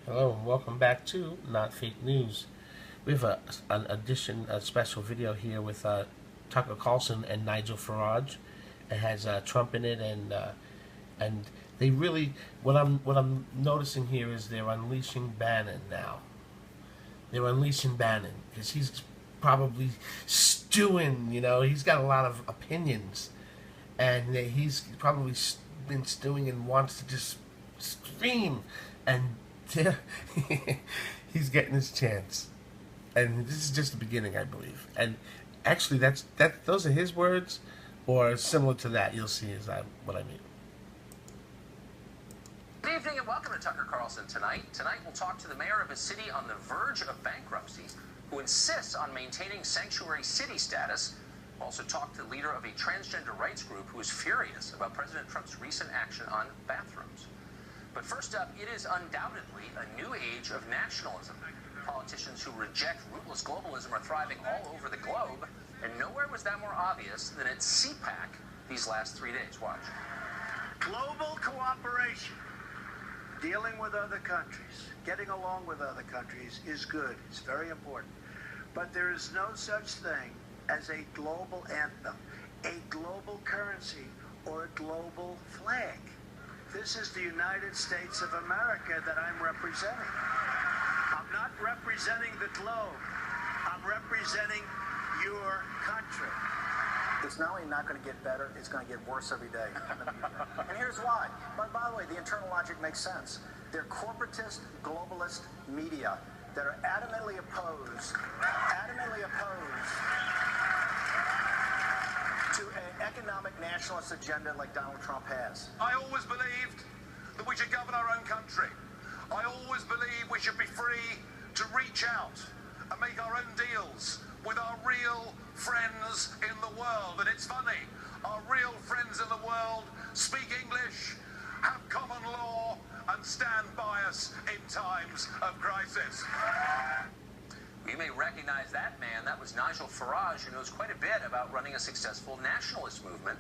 Hello and welcome back to Not Fake News. We have a special video here with Tucker Carlson and Nigel Farage. It has Trump in it, and they really what I'm noticing here is they're unleashing Bannon now. They're unleashing Bannon because he's probably stewing. He's got a lot of opinions, and he's probably been stewing and wants to just scream and. He's getting his chance, and this is just the beginning, I believe. And actually, those are his words, or similar to that. You'll see what I mean. Good evening and welcome to Tucker Carlson tonight. Tonight we'll talk to the mayor of a city on the verge of bankruptcy who insists on maintaining sanctuary city status. We'll also talk to the leader of a transgender rights group who is furious about President Trump's recent action on bathrooms. But first up, it is undoubtedly a new age of nationalism. Politicians who reject rootless globalism are thriving all over the globe, and nowhere was that more obvious than at CPAC these last 3 days. Watch. Global cooperation, dealing with other countries, getting along with other countries is good. It's very important. But there is no such thing as a global anthem, a global currency, or a global flag. This is the United States of America that I'm representing. I'm not representing the globe. I'm representing your country. It's not only not going to get better, it's going to get worse every day. And here's why. But by the way, the internal logic makes sense. They're corporatist, globalist media that are adamantly opposed to an economic nationalist agenda like Donald Trump has. I always believed that we should govern our own country. I always believed we should be free to reach out and make our own deals with our real friends in the world. And it's funny, our real friends in the world speak English, have common law, and stand by us in times of crisis. You may recognize that man. That was Nigel Farage, who knows quite a bit about running a successful nationalist movement.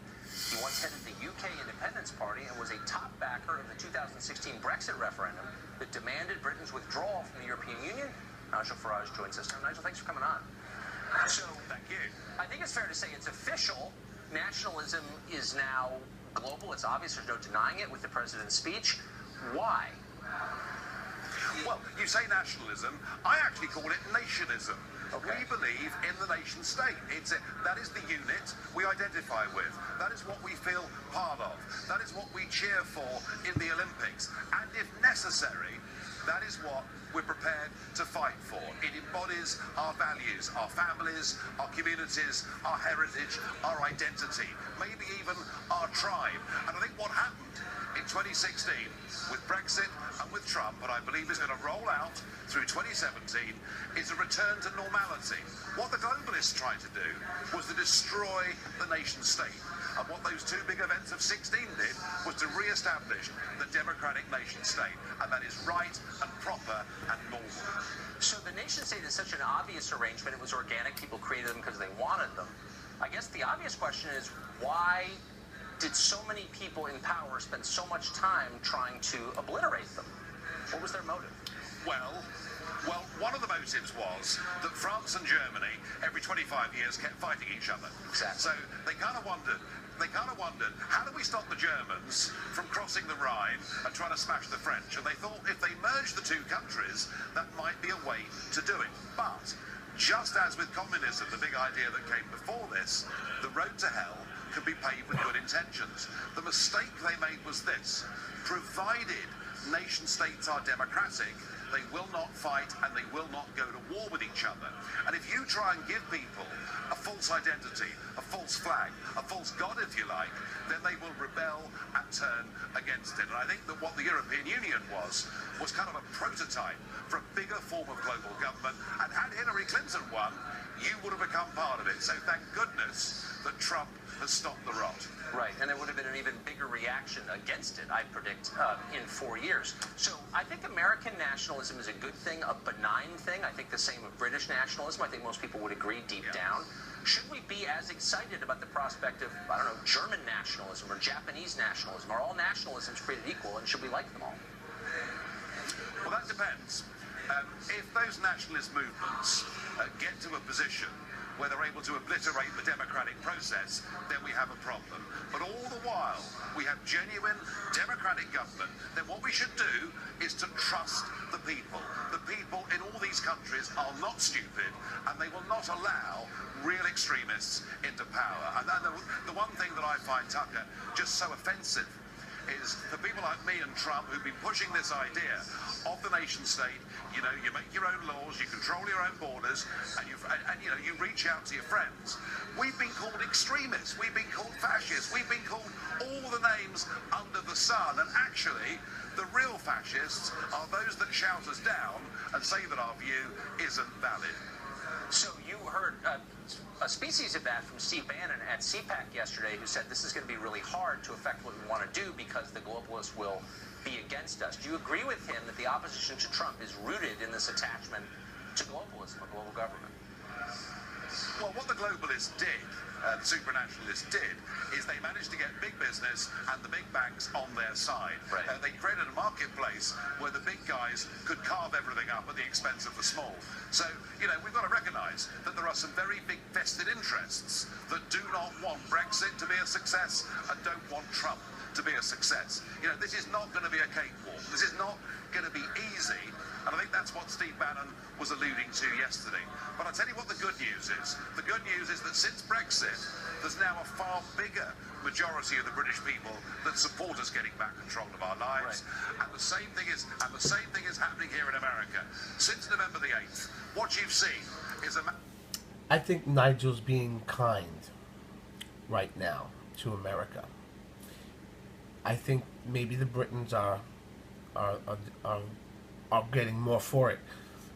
He once headed the UK Independence Party and was a top backer of the 2016 Brexit referendum that demanded Britain's withdrawal from the European Union. Nigel Farage joins us now. Nigel, thanks for coming on. So, thank you. I think it's fair to say it's official. Nationalism is now global. It's obvious. There's no denying it with the president's speech. Why? Well, you say nationalism. I actually call it nationism. Okay. We believe in the nation state. That is the unit we identify with. That is what we feel part of. That is what we cheer for in the Olympics. And if necessary, that is what we're prepared to fight for. It embodies our values, our families, our communities, our heritage, our identity, maybe even our tribe. And I think what happened in 2016 with Brexit and with Trump, and I believe is going to roll out through 2017, is a return to normality. What the globalists tried to do was to destroy the nation state. And what those two big events of 16 did was to re-establish the democratic nation state. And that is right and proper and normal. So the nation state is such an obvious arrangement. It was organic. People created them because they wanted them. I guess the obvious question is, why did so many people in power spend so much time trying to obliterate them? What was their motive? Well, one of the motives was that France and Germany, every 25 years, kept fighting each other. Exactly. So they kind of wondered, how do we stop the Germans from crossing the Rhine and trying to smash the French? And they thought if they merged the two countries, that might be a way to do it. But just as with communism, the big idea that came before this, the road to hell could be paved with good intentions. The mistake they made was this: provided nation states are democratic, they will not fight and they will not go to war with each other. And if you try and give people a false identity, a false flag, a false god, if you like, then they will rebel and turn against it. And I think that what the European Union was kind of a prototype for a bigger form of global government. And had Hillary Clinton won, you would have become part of it. So thank goodness that Trump has stopped the rot. Right, and there would have been an even bigger reaction against it, I predict, in 4 years. So I think American nationalism is a good thing, a benign thing. I think the same of British nationalism. I think most people would agree deep down. Should we be as excited about the prospect of, I don't know, German nationalism or Japanese nationalism? Are all nationalisms created equal, and should we like them all? Well, that depends. If those nationalist movements get to a position where they're able to obliterate the democratic process, then we have a problem. But all the while, we have genuine democratic government, then what we should do is to trust the people. The people in all these countries are not stupid, and they will not allow real extremists into power. And the one thing that I find, Tucker, just so offensive is for people like me and Trump who've been pushing this idea of the nation state. You know, you make your own laws, you control your own borders, and you know, you reach out to your friends. We've been called extremists, we've been called fascists, we've been called all the names under the sun, and actually the real fascists are those that shout us down and say that our view isn't valid. So you heard a species of that from Steve Bannon at CPAC yesterday, who said this is going to be really hard to affect what we want to do because the globalists will be against us. Do you agree with him that the opposition to Trump is rooted in this attachment to globalism, or global government? Well, what the globalists did, the supranationalists did, is they managed to get big business and the big banks on their side. Right. They created a marketplace where the big guys could carve everything up at the expense of the small. So, you know, we've got to recognise that there are some very big vested interests that do not want Brexit to be a success and don't want Trump to be a success. You know, this is not going to be a cakewalk. This is not going to be easy. And I think that's what Steve Bannon was alluding to yesterday. But I'll tell you what the good news is. The good news is that since Brexit, there's now a far bigger majority of the British people that support us getting back control of our lives. Right. And the same thing is happening here in America. Since November the 8th, what you've seen is I think Nigel's being kind right now to America. I think maybe the Britons are getting more for it.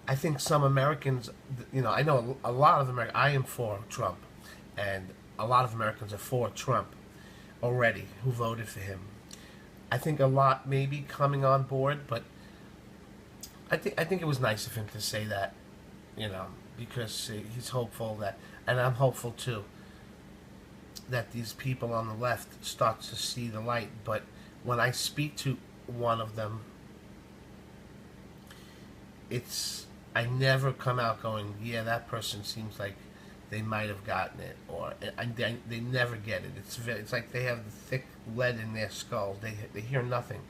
I think some Americans, you know, I know a lot of Americans, I am for Trump, and a lot of Americans are for Trump already who voted for him. I think a lot may be coming on board, but I think it was nice of him to say that, you know, because he's hopeful that, and I'm hopeful too, that these people on the left start to see the light. But when I speak to one of them, I never come out going, yeah, that person seems like they might have gotten it, or they never get it. It's like they have the thick lead in their skulls. They hear nothing.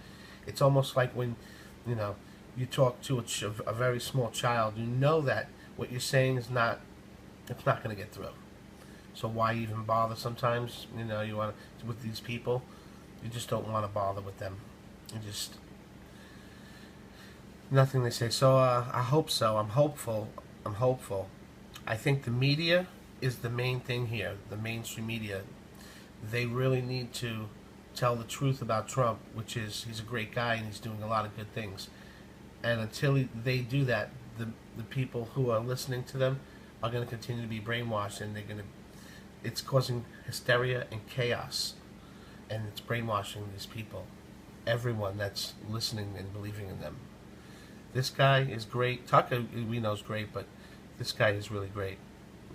It's almost like when, you know, you talk to a very small child, you know that what you're saying is not going to get through. So why even bother sometimes? You know, you want to, with these people, you just don't want to bother with them. You just, nothing they say. So I hope so. I'm hopeful. I think the media is the main thing here. The mainstream media, they really need to tell the truth about Trump, which is he's a great guy and he's doing a lot of good things. And until they do that, the people who are listening to them are going to continue to be brainwashed, and it's causing hysteria and chaos, and it's brainwashing these people, everyone that's listening and believing in them. This guy is great. Tucker, we know, is great, but this guy is really great.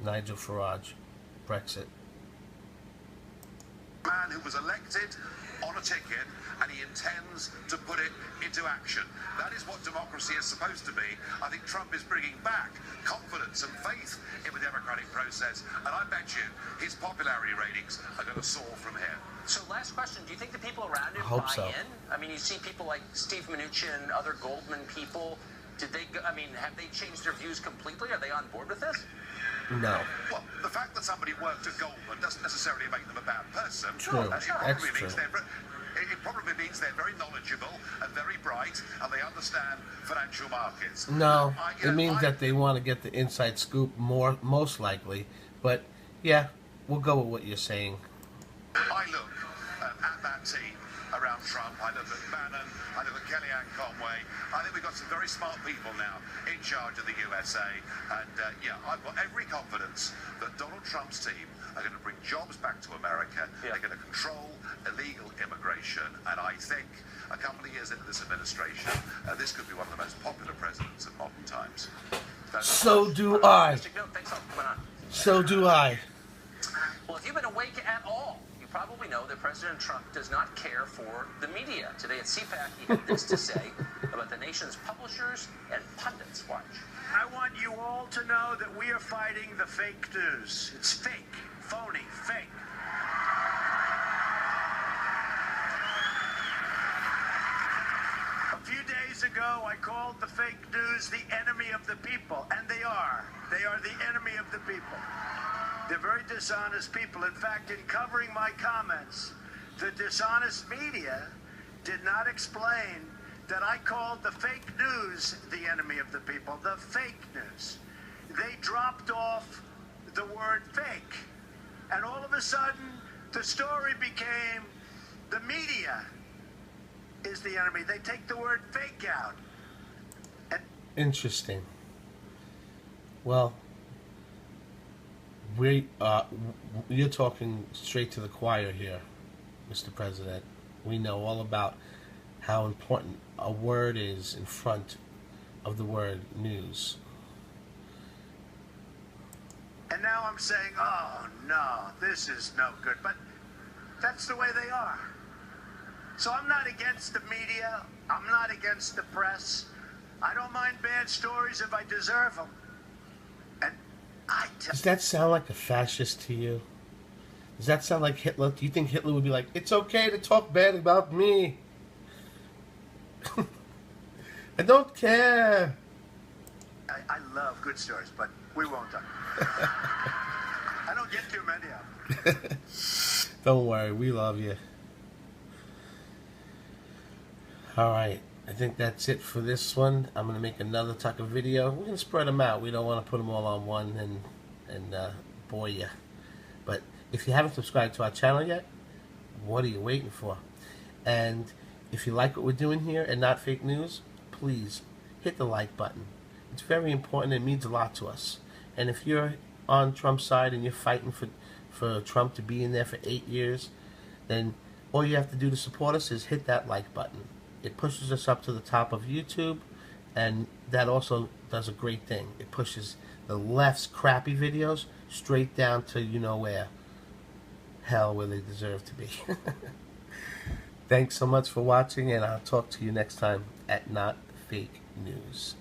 Nigel Farage, Brexit. Man who was elected on a ticket, and he intends to put it into action. That is what democracy is supposed to be. I think Trump is bringing back confidence and faith in the democratic process, and I bet you his popularity ratings are going to soar from here. So last question, do you think the people around him buy in? I mean, you see people like Steve Mnuchin, other Goldman people. Have they changed their views completely? Are they on board with this? No. Well, the fact that somebody worked at Goldman doesn't necessarily make them a bad person. True. It probably means they're very knowledgeable and very bright, and they understand financial markets. No, it means that they want to get the inside scoop most likely. But yeah, we'll go with what you're saying. I look at that team around Trump. I look at Bannon. I look at Kellyanne Conway. I think we've got some very smart people now in charge of the USA. And yeah, I've got every confidence that Donald Trump's team are going to bring jobs back to America. Yeah. They're going to control illegal immigration. And I think a couple of years into this administration, this could be one of the most popular presidents of modern times. So do I. Thanks for coming on. So do I. Well, if you've been awake at all, you probably know that President President Trump does not care for the media. Today at CPAC, he had this to say about the nation's publishers and pundits. Watch. I want you all to know that we are fighting the fake news. It's fake, phony, fake. A few days ago, I called the fake news the enemy of the people, and they are. They are the enemy of the people. They're very dishonest people. In fact, in covering my comments, the dishonest media did not explain that I called the fake news the enemy of the people, the fake news. They dropped off the word fake. And all of a sudden, the story became the media is the enemy. They take the word fake out. And Interesting. Well, you're talking straight to the choir here, Mr. President. We know all about how important a word is in front of the word news. And now I'm saying, oh no, this is no good. But that's the way they are. So I'm not against the media. I'm not against the press. I don't mind bad stories if I deserve them. And does that sound like a fascist to you? Does that sound like Hitler? Do you think Hitler would be like, it's okay to talk bad about me? I don't care. I love good stories, but we won't talk. I don't get too many of them. Don't worry, we love you. Alright, I think that's it for this one. I'm going to make another Tucker video. We're going to spread them out. We don't want to put them all on one and bore you. But if you haven't subscribed to our channel yet, what are you waiting for? And if you like what we're doing here and not fake news, please hit the like button. It's very important. It means a lot to us. And if you're on Trump's side and you're fighting for Trump to be in there for 8 years, then all you have to do to support us is hit that like button. It pushes us up to the top of YouTube, and that also does a great thing. It pushes the left's crappy videos straight down to you-know-where. Hell, where they deserve to be. Thanks so much for watching, and I'll talk to you next time at Not Fake News.